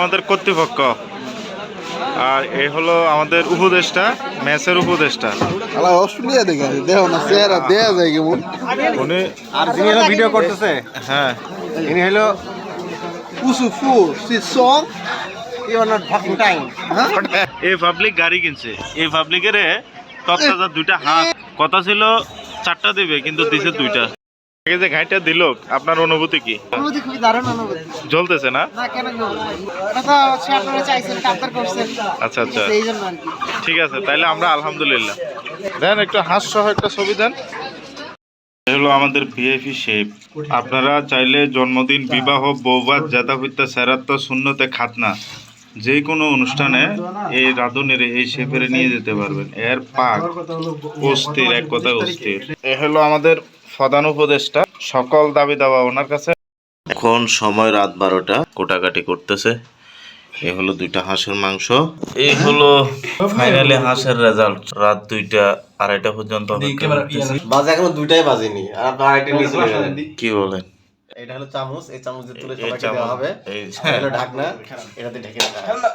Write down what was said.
আমাদের কর্তৃপক্ষ আর এই হলো আমাদের উপদেষ্টা, ম্যাচের উপদেষ্টা। অস্ট্রেলিয়া দেখে দেখো না চেহারা দেয়া যায় কেমন। উনি আর যিনি হলো ভিডিও করতেছে, হ্যাঁ ইনি হলো উসুফু সি সং you are not fucking time. এই পাবলিক গাড়ি কিনছে, এই পাবলিকের তত্ত্বাজার দুইটা হাত কথা ছিল 4টা দিবে কিন্তু দিছে 2টা। এই যে গাড়িটা দিল, আপনার অনুভূতি কি? অনুভূতি খুবই দারুণ অনুভূতি। জ্বলতেছে না? না কেন জ্বলবে? এটা তো হচ্ছে আপনারা চাইছেন, আবদার করছেন। আচ্ছা আচ্ছা, এই জন্য আর কি। ঠিক আছে, তাইলে আমরা আলহামদুলিল্লাহ। দেন একটু হাঁস সহ একটা ছবি দেন। এই হলো আমাদের ভিআইপি শেফ। আপনারা চাইলে জন্মদিন, বিবাহ, বৌভাত, জাতাপিতা, সেরাত্ত, শূন্যতে, খাতনা, যে কোনো অনুষ্ঠানে এই রাঁধুনের এই শেফের নিয়ে যেতে পারবেন। এর পাক অস্থির, এক কথা অস্থির। এ হলো আমাদের প্রধান উপদেষ্টা, সকল দাবি দাওয়া ওনার কাছে। এখন সময় রাত 12টা, কোটাকাটি করতেছে। এ হলো 2টা হাঁসের মাংস। এই হলো ফাইনালি হাঁসের রেজাল্ট। রাত 2টা 2:30 পর্যন্ত বাজে এখনো 2টাই বাজেনি আর আপনারা আরেকটা নিয়ে চলে গেলেন। কি বলেন? এটা হলো চামচ, এই চামচ দিয়ে তুলে এই সবাইকে চামচ, দেওয়া হবে। এই আর হলো ঢাকনা, এটাতে ঢেকে রাখা হবে।